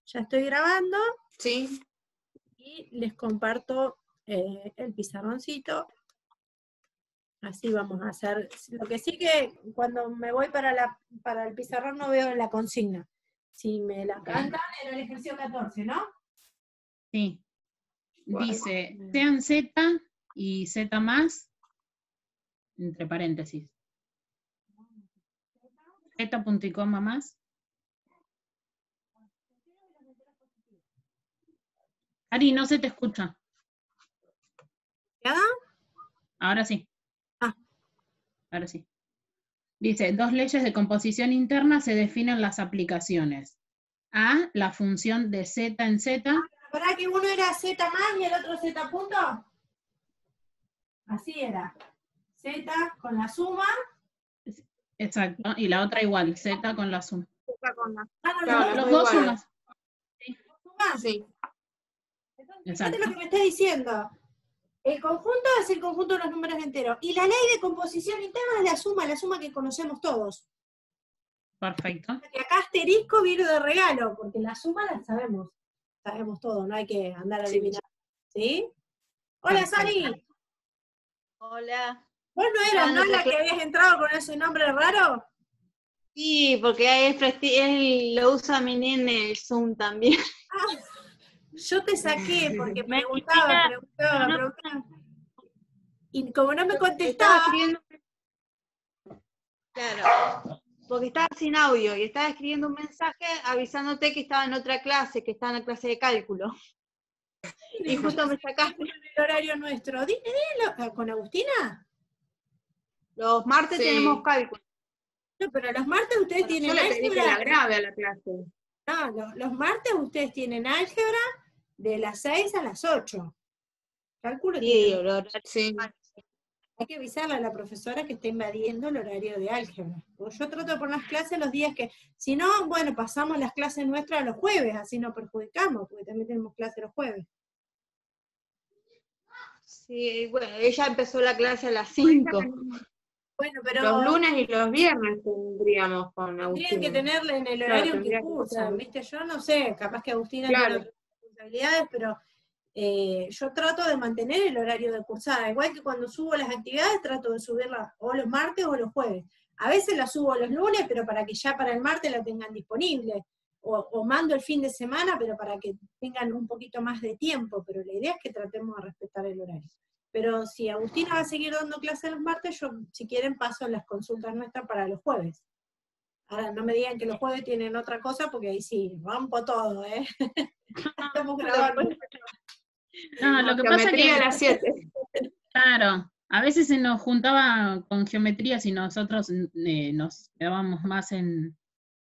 Ya estoy grabando Sí. y les comparto el pizarroncito. Así vamos a hacer. Lo que sí que cuando me voy para el pizarrón no veo la consigna. Si me la cantan, era el ejercicio 14, ¿no? Sí. Dice, sean Z y Z más, entre paréntesis. Z punto y coma más. Ari, no se te escucha. ¿Ya? Ahora sí. Ah. Ahora sí. Dice, 2 leyes de composición interna se definen las aplicaciones. A, la función de Z en Z. ¿Verdad que uno era Z más y el otro Z punto? Así era. Z con la suma. Exacto. Y la otra igual, Z con la suma. Claro, Los dos sumas. Sí. Entonces, fíjate lo que me está diciendo. El conjunto es el conjunto de los números enteros. Y la ley de composición interna es la suma que conocemos todos. Perfecto. Que acá asterisco viene de regalo, porque la suma la sabemos. Sabemos todo, no hay que andar a adivinar. ¿Sí? Hola, Perfecto. Sari. Hola. ¿Vos no eras no la que habías entrado con ese nombre raro? Sí, porque él lo usa mi nene el Zoom también. Ah, yo te saqué porque Me preguntaba. Y como no me contestaba, Claro, porque estaba sin audio y estaba escribiendo un mensaje avisándote que estaba en otra clase, que estaba en la clase de cálculo. Y justo me sacaste. el horario nuestro. Dilo, ¿con Agustina? Los martes Sí. tenemos cálculo. No, pero los martes ustedes Yo tienen le pedí que la álgebra. grabe a la clase. No, los martes ustedes tienen álgebra de las 6 a las 8. Cálculo Sí, tienen. el horario. Sí. Hay que avisarle a la profesora que está invadiendo el horario de álgebra. Porque yo trato de poner las clases los días que, si no, bueno, pasamos las clases nuestras a los jueves, así no perjudicamos, porque también tenemos clases los jueves. Sí, bueno, ella empezó la clase a las 5. Bueno, pero Los lunes y los viernes tendríamos con tendrían Agustina. que tenerle en el Claro, horario que tendría que cursan, ser. ¿viste? Yo no sé, capaz que Agustina Claro. tiene otras responsabilidades, pero yo trato de mantener el horario de cursada. Igual que cuando subo las actividades, trato de subirlas o los martes o los jueves. A veces las subo los lunes, pero para que ya para el martes la tengan disponible. O mando el fin de semana, pero para que tengan un poquito más de tiempo. Pero la idea es que tratemos de respetar el horario. Pero si Agustina va a seguir dando clases los martes, yo, si quieren, paso las consultas nuestras para los jueves. Ahora, no me digan que los jueves tienen otra cosa, porque ahí sí, rompo todo, ¿eh? Estamos grabando. No, lo que pasa Geometría que, a las 7. claro, a veces se nos juntaba con geometría, si nosotros nos quedábamos más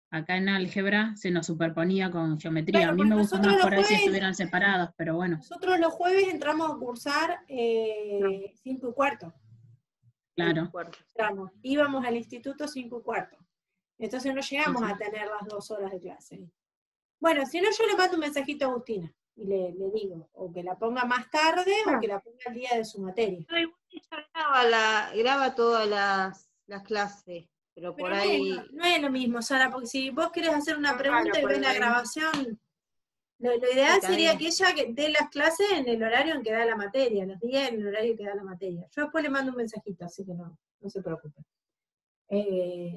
acá en álgebra, se nos superponía con geometría. Bueno, A mí pues me gusta nosotros más los por ahí si jueves- estuvieran separados, pero bueno, Nosotros los jueves entramos a cursar 5:15. claro. Íbamos al instituto 5:15. Entonces no llegamos Sí, sí. a tener las 2 horas de clase. Bueno, si no, yo le mando un mensajito a Agustina y le digo, o que la ponga más tarde o que la ponga el día de su materia. Pero igual ella graba todas las clases, pero por Pero ahí. no es lo mismo, Sara, porque si vos querés hacer una Claro, pregunta y por ves la ahí. grabación, lo ideal Sí, sería también. que ella dé las clases en el horario en que da la materia, los días en el horario que da la materia. Yo después le mando un mensajito, así que no se preocupe.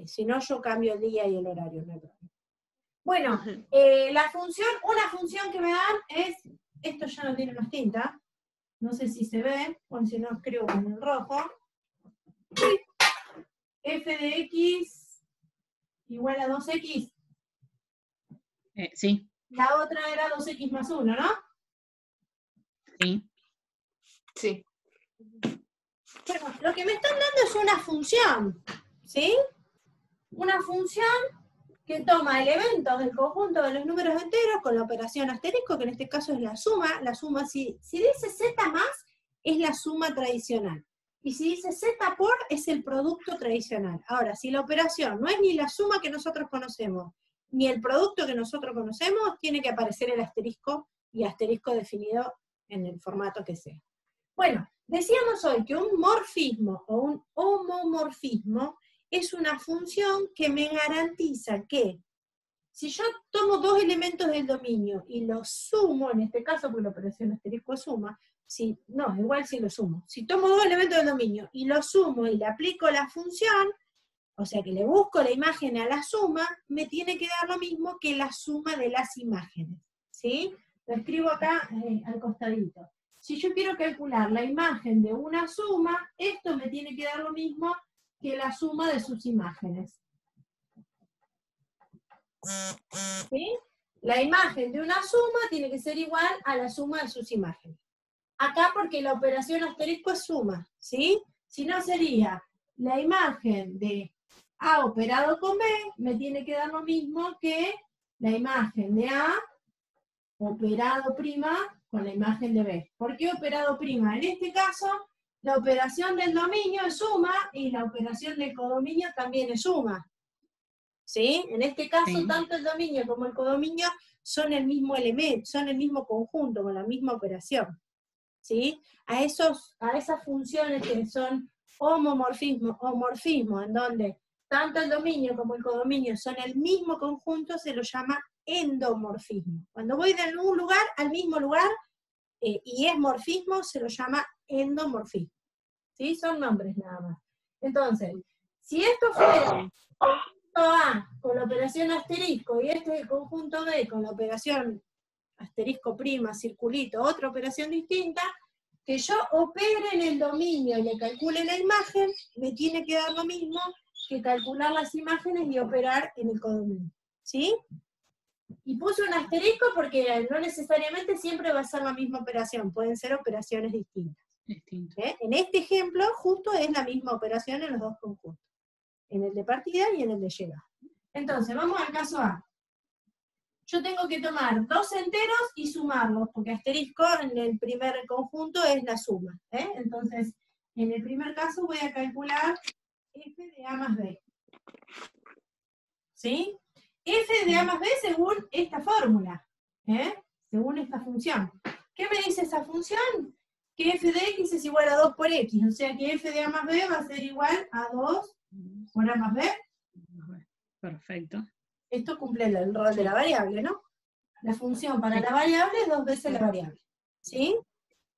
Si no, yo cambio el día y el horario, no hay problema. Bueno, una función que me dan es, esto ya no tiene más tinta, no sé si se ve, o si no escribo con el rojo. F de x igual a 2x. Sí, La otra era 2x más 1, ¿no? sí. Sí. Bueno, lo que me están dando es una función, ¿sí? Una función que toma elementos del conjunto de los números enteros con la operación asterisco, que en este caso es la suma. La suma, si dice z más, es la suma tradicional. Y si dice z por, es el producto tradicional. Ahora, si la operación no es ni la suma que nosotros conocemos, ni el producto que nosotros conocemos, tiene que aparecer el asterisco, y asterisco definido en el formato que sea. Bueno, decíamos hoy que un morfismo o un homomorfismo es una función que me garantiza que Si yo tomo dos elementos del dominio y los sumo, en este caso, porque la operación asterisco es suma, igual si lo sumo. Si tomo dos elementos del dominio y los sumo y le aplico la función, o sea que le busco la imagen a la suma, me tiene que dar lo mismo que la suma de las imágenes, ¿sí? Lo escribo acá al costadito. Si yo quiero calcular la imagen de una suma, esto me tiene que dar lo mismo que la suma de sus imágenes. ¿Sí? La imagen de una suma tiene que ser igual a la suma de sus imágenes. Acá porque la operación asterisco es suma, ¿sí? Si no sería la imagen de A operado con B, me tiene que dar lo mismo que la imagen de A operado prima con la imagen de B. ¿Por qué operado prima? En este caso, la operación del dominio es suma y la operación del codominio también es suma. ¿Sí? En este caso, Sí. tanto el dominio como el codominio son el mismo elemento, son el mismo conjunto, con la misma operación. ¿Sí? A esas funciones que son homomorfismo o morfismo, en donde tanto el dominio como el codominio son el mismo conjunto, se lo llama endomorfismo. Cuando voy de un lugar al mismo lugar y es morfismo, se lo llama endomorfismo. ¿Sí? Son nombres nada más. Entonces, si esto fuera A con la operación asterisco y este es el conjunto B con la operación asterisco prima, circulito, otra operación distinta, que yo opere en el dominio y le calcule la imagen, me tiene que dar lo mismo que calcular las imágenes y operar en el codominio. ¿Sí? Y puse un asterisco porque no necesariamente siempre va a ser la misma operación, pueden ser operaciones distintas. En este ejemplo, justo es la misma operación en los dos conjuntos, en el de partida y en el de llegada. Entonces, vamos al caso A. Yo tengo que tomar dos enteros y sumarlos, porque asterisco en el primer conjunto es la suma. Entonces, en el primer caso voy a calcular f de A más B. ¿Sí? F de A más B según esta fórmula, según esta función. ¿Qué me dice esa función? Que f de x es igual a 2 por x, o sea que f de A más B va a ser igual a 2 por A más B. Perfecto. Esto cumple el rol de la variable, ¿no? La función para la variable es 2 veces la variable. ¿Sí?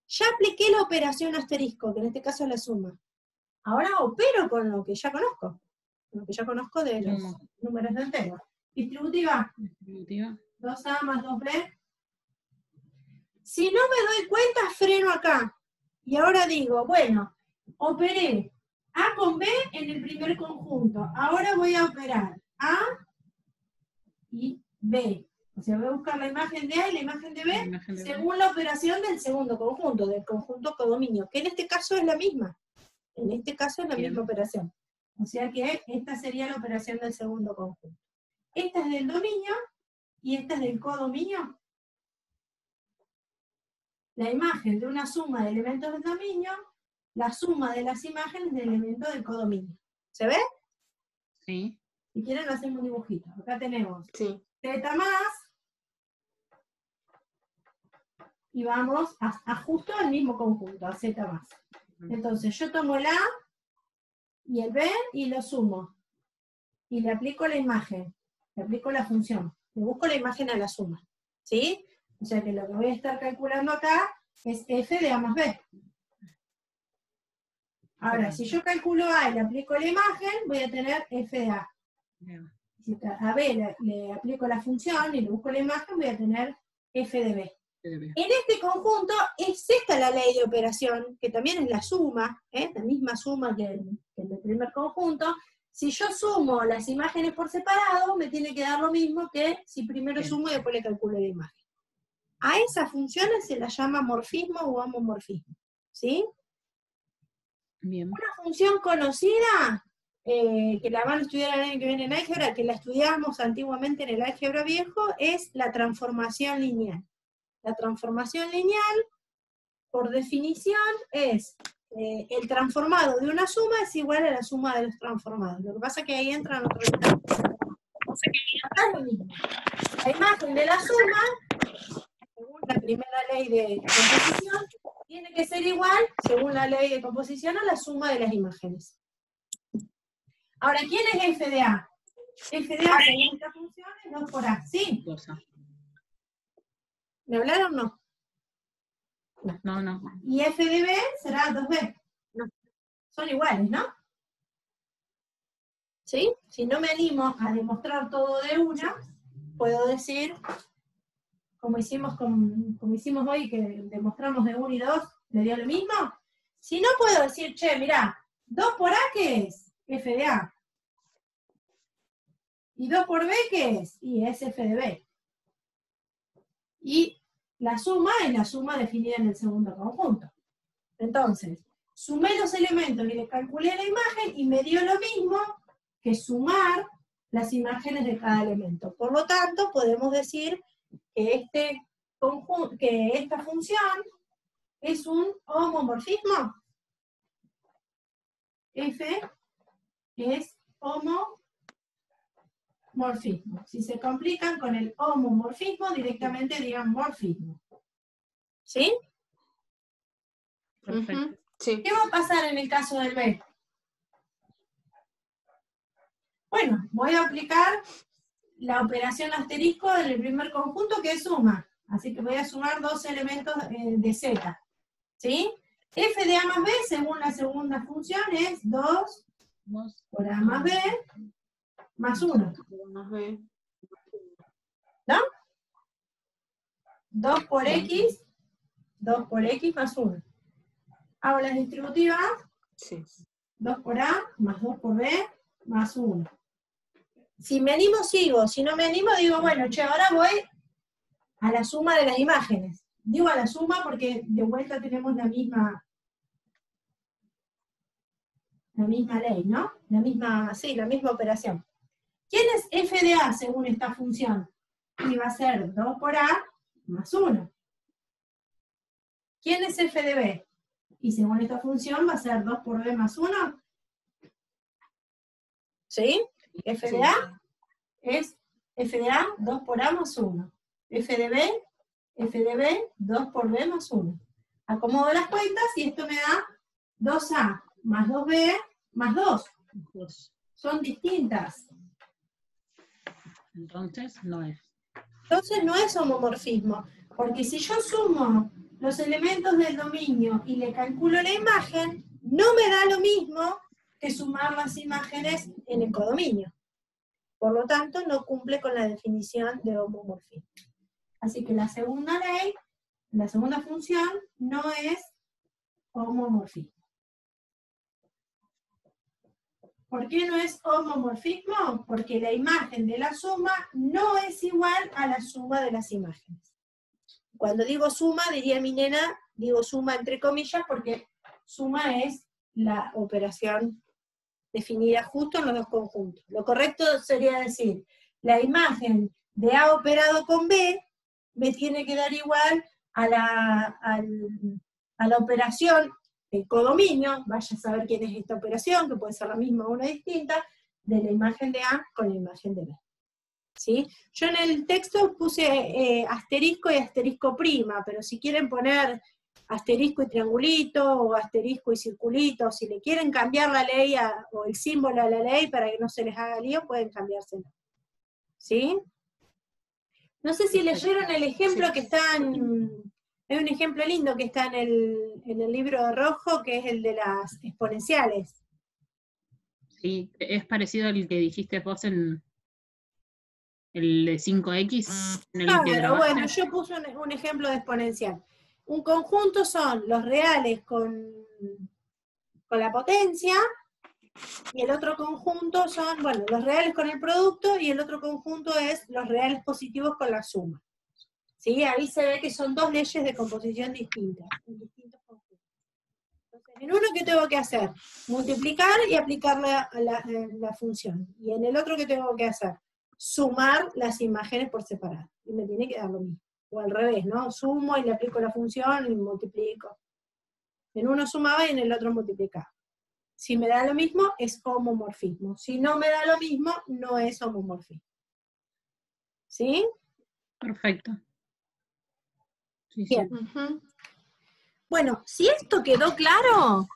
Ya apliqué la operación asterisco, que en este caso es la suma. Ahora opero con lo que ya conozco. Lo que ya conozco de los números de enteros. Distributiva. 2A más 2B. Si no me doy cuenta, freno acá. Y ahora digo, bueno, operé A con B en el primer conjunto. Ahora voy a operar A y B. O sea, voy a buscar la imagen de A y la imagen de B según la operación del segundo conjunto, del conjunto codominio, que en este caso es la misma. En este caso es la misma operación. O sea que esta sería la operación del segundo conjunto. Esta es del dominio y esta es del codominio. La imagen de una suma de elementos del dominio, la suma de las imágenes de elementos del codominio. ¿Se ve? Sí. Si quieren lo hacemos un dibujito. Acá tenemos Z más, y vamos a justo al mismo conjunto, a Z más. Entonces yo tomo el A y el B y lo sumo. Y le aplico la imagen, le aplico la función, le busco la imagen a la suma. ¿Sí? O sea que lo que voy a estar calculando acá es f de A más B. Ahora, si yo calculo A y le aplico la imagen, voy a tener f de A. Si a B le aplico la función y le busco la imagen, voy a tener f de B. En este conjunto es esta la ley de operación, que también es la suma, la misma suma que en el primer conjunto. Si yo sumo las imágenes por separado, me tiene que dar lo mismo que si primero sumo y después le calculo la imagen. A esas funciones se las llama morfismo u homomorfismo. ¿Sí? Bien. Una función conocida, que la van a estudiar el año que viene en álgebra, que la estudiamos antiguamente en el álgebra viejo, es la transformación lineal. La transformación lineal, por definición, es el transformado de una suma es igual a la suma de los transformados. Lo que pasa es que ahí entran otros detalles. Acá es lo mismo. La imagen de la suma, según la primera ley de composición, tiene que ser igual, según la ley de composición, a la suma de las imágenes. Ahora, ¿quién es f de A? F de A, según esta función, es 2 por A, ¿sí? Cosa. ¿Me hablaron o no? No. Y F de B será 2B. No. Son iguales, ¿no? ¿Sí? Si no me animo a demostrar todo de una, puedo decir, como hicimos hoy, que demostramos de 1 y 2, ¿me dio lo mismo? Si no, puedo decir, che, mirá, 2 por A, ¿qué es? F de A. ¿Y 2 por B qué es? Y es F de B. Y la suma es la suma definida en el segundo conjunto. Entonces, sumé los elementos y les calculé la imagen y me dio lo mismo que sumar las imágenes de cada elemento. Por lo tanto, podemos decir que, que esta función es un homomorfismo. F es homomorfismo. Si se complican con el homomorfismo, directamente digan morfismo. ¿Sí? Perfecto. Sí. ¿Qué va a pasar en el caso del B? Bueno, voy a aplicar la operación asterisco en el primer conjunto, que es suma. Así que voy a sumar 2 elementos de Z. ¿Sí? F de A más B, según la segunda función, es 2 por A más B más 1. ¿No? 2 por X más 1. Hago las distributivas. Sí. 2 por A más 2 por B más 1. Si me animo, sigo. Si no me animo, digo, bueno, che, ahora voy a la suma de las imágenes. Digo a la suma porque de vuelta tenemos la misma ley, ¿no? La misma operación. ¿Quién es F de A según esta función? Y va a ser 2 por A más 1. ¿Quién es F de B? Y según esta función va a ser 2 por B más 1. ¿Sí? F de A es F de A 2 por A más 1. F de B 2 por B más 1. Acomodo las cuentas y esto me da 2A más 2B más 2. Son distintas. Entonces no es. Entonces no es homomorfismo, porque si yo sumo los elementos del dominio y le calculo la imagen, no me da lo mismo que sumar las imágenes en el codominio. Por lo tanto, no cumple con la definición de homomorfismo. Así que la segunda ley, la segunda función, no es homomorfismo. ¿Por qué no es homomorfismo? Porque la imagen de la suma no es igual a la suma de las imágenes. Cuando digo suma, diría mi nena, digo suma entre comillas, porque suma es la operación definida justo en los dos conjuntos. Lo correcto sería decir, la imagen de A operado con B me tiene que dar igual a la operación el codominio, vaya a saber quién es esta operación, que puede ser la misma o una distinta, de la imagen de A con la imagen de B. ¿Sí? Yo en el texto puse asterisco y asterisco prima, pero si quieren poner asterisco y triangulito, o asterisco y circulito, si le quieren cambiar la ley o el símbolo a la ley para que no se les haga lío, pueden cambiárselo. ¿Sí? No sé si leyeron el ejemplo que está en... Hay un ejemplo lindo que está en el libro rojo, que es el de las exponenciales. Sí, es parecido al que dijiste vos en el de 5X. En el que Claro, grabaste. bueno, yo puse un ejemplo de exponencial. Un conjunto son los reales con la potencia, y el otro conjunto son, bueno, los reales con el producto, y el otro conjunto es los reales positivos con la suma. ¿Sí? Ahí se ve que son dos leyes de composición distintas, en distintos conjuntos. Entonces, en uno, ¿qué tengo que hacer? Multiplicar y aplicar la función. Y en el otro, ¿qué tengo que hacer? Sumar las imágenes por separado. Y me tiene que dar lo mismo. O al revés, ¿no? Sumo y le aplico la función y multiplico. En uno sumaba y en el otro multiplicaba. Si me da lo mismo, es homomorfismo. Si no me da lo mismo, no es homomorfismo. ¿Sí? Perfecto. Sí, sí. Bien. Bueno, si esto quedó claro,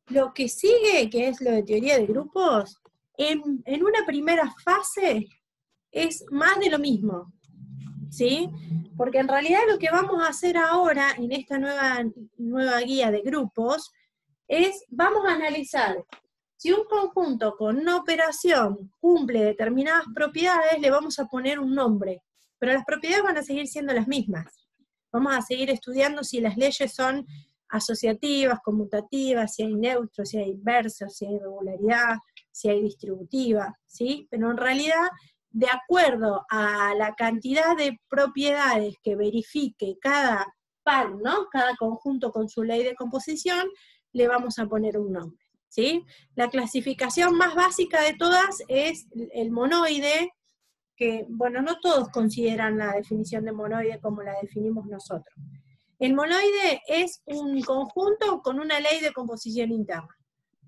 lo que sigue, que es lo de teoría de grupos, En una primera fase es más de lo mismo, ¿sí? Porque en realidad lo que vamos a hacer ahora en esta nueva guía de grupos es, vamos a analizar si un conjunto con una operación cumple determinadas propiedades, le vamos a poner un nombre, pero las propiedades van a seguir siendo las mismas. Vamos a seguir estudiando si las leyes son asociativas, conmutativas, si hay neutros, si hay inversos, si hay regularidad, si hay distributiva, ¿sí? Pero en realidad, de acuerdo a la cantidad de propiedades que verifique cada par, ¿no? Cada conjunto con su ley de composición, le vamos a poner un nombre, ¿sí? La clasificación más básica de todas es el monoide, que, bueno, no todos consideran la definición de monoide como la definimos nosotros. El monoide es un conjunto con una ley de composición interna.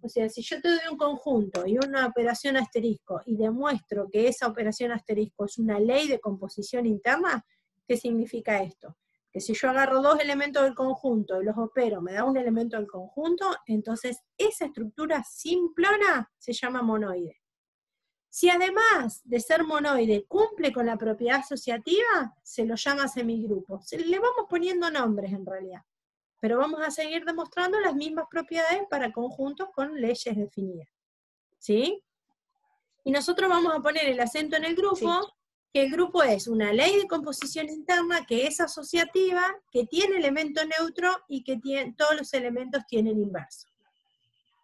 O sea, si yo te doy un conjunto y una operación asterisco y demuestro que esa operación asterisco es una ley de composición interna, ¿qué significa esto? Que si yo agarro dos elementos del conjunto y los opero, me da un elemento del conjunto, entonces esa estructura simplona se llama monoide. Si además de ser monoide cumple con la propiedad asociativa, se lo llama semigrupo. Le vamos poniendo nombres en realidad, pero vamos a seguir demostrando las mismas propiedades para conjuntos con leyes definidas, ¿sí? Y nosotros vamos a poner el acento en el grupo, sí, que el grupo es una ley de composición interna que es asociativa, que tiene elemento neutro y que todos los elementos tienen inverso.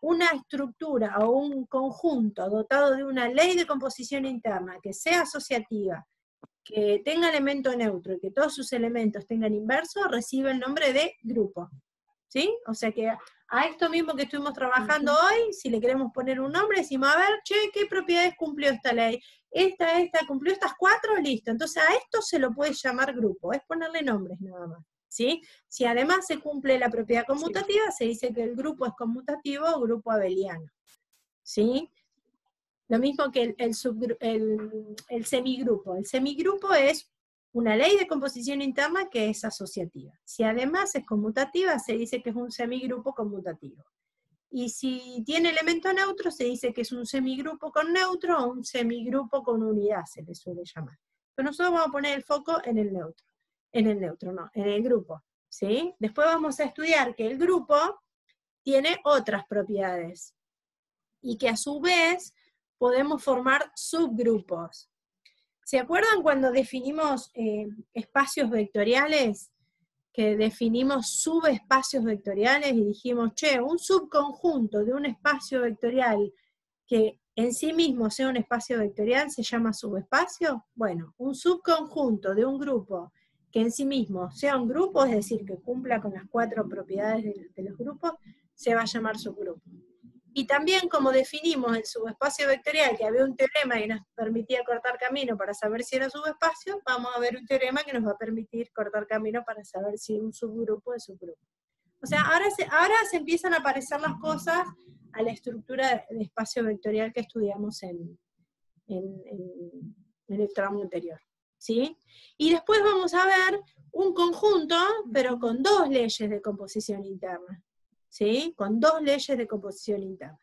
Una estructura o un conjunto dotado de una ley de composición interna que sea asociativa, que tenga elemento neutro y que todos sus elementos tengan inverso, recibe el nombre de grupo, ¿sí? O sea que a esto mismo que estuvimos trabajando hoy, si le queremos poner un nombre, decimos, a ver, che, ¿qué propiedades cumplió esta ley? Esta, cumplió estas 4, listo. Entonces a esto se lo puede llamar grupo, es ponerle nombres nada más. ¿Sí? Si además se cumple la propiedad conmutativa, sí, se dice que el grupo es conmutativo o grupo abeliano. ¿Sí? Lo mismo que el semigrupo. El semigrupo es una ley de composición interna que es asociativa. Si además es conmutativa, se dice que es un semigrupo conmutativo. Y si tiene elemento neutro, se dice que es un semigrupo con neutro o un semigrupo con unidad, se le suele llamar. Pero nosotros vamos a poner el foco en el neutro. En el grupo, ¿sí? Después vamos a estudiar que el grupo tiene otras propiedades, y que a su vez podemos formar subgrupos. ¿Se acuerdan cuando definimos espacios vectoriales? Que definimos subespacios vectoriales y dijimos, che, un subconjunto de un espacio vectorial que en sí mismo sea un espacio vectorial se llama subespacio. Bueno, un subconjunto de un grupo que en sí mismo sea un grupo, es decir, que cumpla con las 4 propiedades de los grupos, se va a llamar subgrupo. Y también como definimos el subespacio vectorial, que había un teorema que nos permitía cortar camino para saber si era subespacio, vamos a ver un teorema que nos va a permitir cortar camino para saber si un subgrupo es subgrupo. O sea, ahora se empiezan a aparecer las cosas a la estructura de espacio vectorial que estudiamos en el tramo anterior. ¿Sí? Y después vamos a ver un conjunto, pero con 2 leyes de composición interna, ¿sí? Con 2 leyes de composición interna.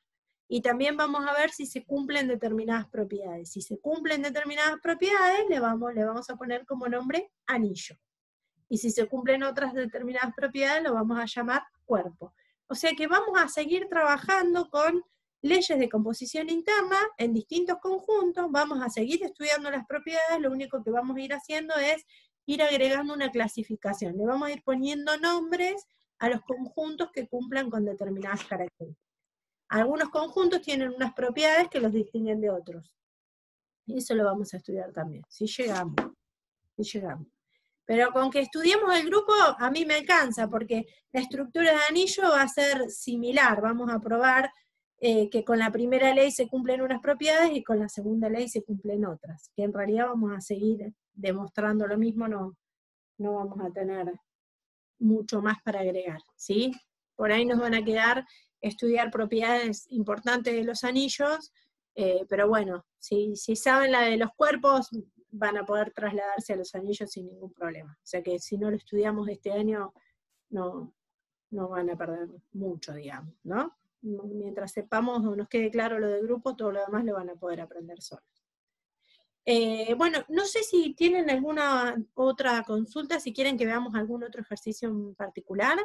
Y también vamos a ver si se cumplen determinadas propiedades. Si se cumplen determinadas propiedades, le vamos a poner como nombre anillo. Y si se cumplen otras determinadas propiedades, lo vamos a llamar cuerpo. O sea que vamos a seguir trabajando con leyes de composición interna en distintos conjuntos, vamos a seguir estudiando las propiedades, lo único que vamos a ir haciendo es ir agregando una clasificación, le vamos a ir poniendo nombres a los conjuntos que cumplan con determinadas características. Algunos conjuntos tienen unas propiedades que los distinguen de otros, y eso lo vamos a estudiar también, si llegamos. Pero con que estudiemos el grupo, a mí me alcanza, porque la estructura de anillo va a ser similar, vamos a probar que con la primera ley se cumplen unas propiedades y con la segunda ley se cumplen otras, que en realidad vamos a seguir demostrando lo mismo, no vamos a tener mucho más para agregar, ¿sí? Por ahí nos van a quedar estudiar propiedades importantes de los anillos, pero bueno, si saben la de los cuerpos, van a poder trasladarse a los anillos sin ningún problema. O sea que si no lo estudiamos este año, no van a perder mucho, digamos, ¿no? mientras sepamos o nos quede claro lo del grupo, todo lo demás lo van a poder aprender solos. Bueno, no sé si tienen alguna otra consulta, si quieren que veamos algún otro ejercicio en particular.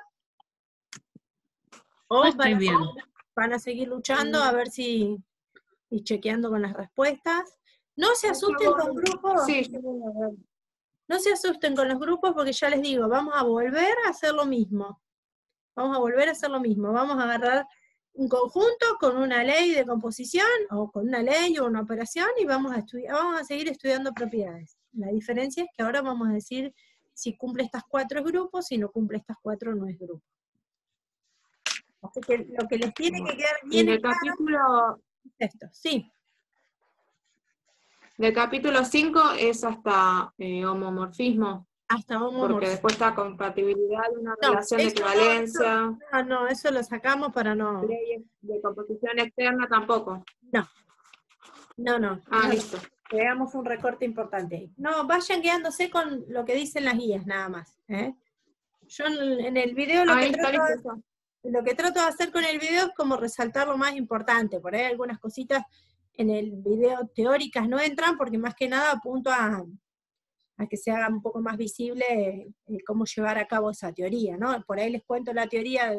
O Estoy bien. van a seguir luchando a ver si, y chequeando con las respuestas. No se asusten con grupos. Sí, yo voy a ver. No se asusten con los grupos porque ya les digo, vamos a volver a hacer lo mismo. Vamos a volver a hacer lo mismo. Vamos a agarrar un conjunto con una ley de composición, o con una ley o una operación, y vamos a seguir estudiando propiedades. La diferencia es que ahora vamos a decir si cumple estas 4 es grupo, si no cumple estas 4 no es grupo. Así que lo que les tiene que quedar Y bien del claro capítulo, es esto. Sí, del capítulo 5 es hasta homomorfismo, hasta porque homomorfismo. después está compatibilidad de una No, relación de eso no, equivalencia, No, eso lo sacamos para no. leyes de composición externa tampoco. No. Listo. Veamos un recorte importante ahí. No, vayan guiándose con lo que dicen las guías, nada más. Yo en el video Ahí está listo. lo que trato de hacer con el video es como resaltar lo más importante. Por ahí algunas cositas en el video teóricas no entran, porque más que nada apunto a que se haga un poco más visible cómo llevar a cabo esa teoría, ¿no? Por ahí les cuento la teoría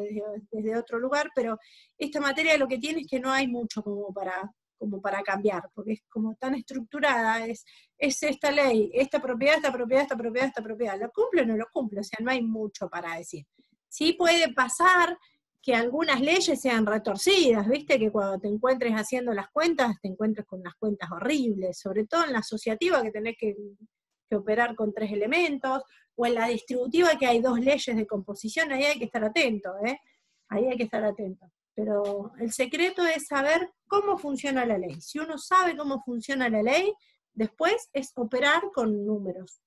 desde otro lugar, pero esta materia lo que tiene es que no hay mucho como para cambiar, porque es como tan estructurada, es esta ley, esta propiedad, esta propiedad, esta propiedad, esta propiedad, ¿lo cumple o no lo cumple? O sea, no hay mucho para decir. Sí puede pasar que algunas leyes sean retorcidas, ¿viste? Que cuando te encuentres haciendo las cuentas, te encuentres con unas cuentas horribles, sobre todo en la asociativa, que tenés que operar con 3 elementos, o en la distributiva que hay 2 leyes de composición, ahí hay que estar atento, ahí hay que estar atento. Pero el secreto es saber cómo funciona la ley. Si uno sabe cómo funciona la ley, después es operar con números,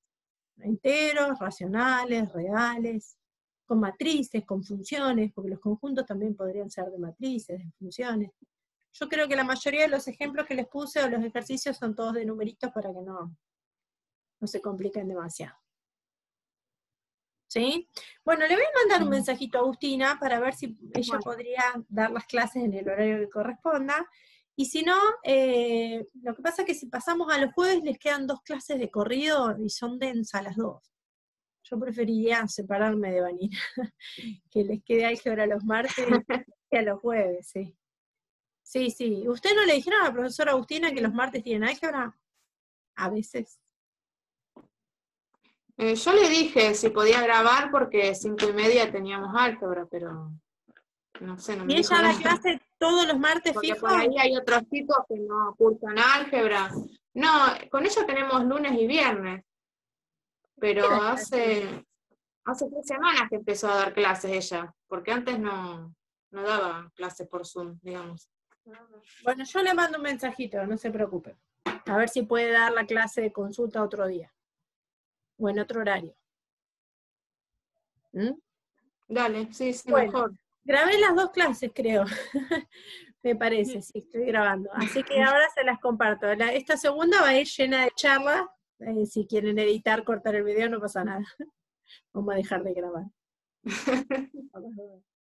enteros, racionales, reales, con matrices, con funciones, porque los conjuntos también podrían ser de matrices, de funciones. Yo creo que la mayoría de los ejemplos que les puse o los ejercicios son todos de numeritos para que no se compliquen demasiado. ¿Sí? Bueno, le voy a mandar un mensajito a Agustina para ver si ella podría dar las clases en el horario que corresponda, y si no, lo que pasa es que si pasamos a los jueves les quedan 2 clases de corrido y son densas las 2. Yo preferiría separarme de Vanina, que les quede álgebra los martes que a los jueves, sí. Sí. ¿Usted no le dijeron a la profesora Agustina que los martes tienen álgebra? A veces. Yo le dije si podía grabar porque 5:30 teníamos álgebra, pero no sé, no me ¿Y dijo ella da nada. clase todos los martes Porque fijos? por ahí hay otros chicos que no cursan álgebra. No, con ella tenemos lunes y viernes, pero hace 3 semanas que empezó a dar clases ella, porque antes no daba clases por Zoom, digamos. Bueno, yo le mando un mensajito, no se preocupe. A ver si puede dar la clase de consulta otro día. O en otro horario. ¿Mm? Dale, sí, Bueno, mejor. grabé las 2 clases, creo. Me parece, sí, estoy grabando. Así que ahora se las comparto. Esta segunda va a ir llena de charlas. Si quieren editar, cortar el video, no pasa nada. Vamos a dejar de grabar.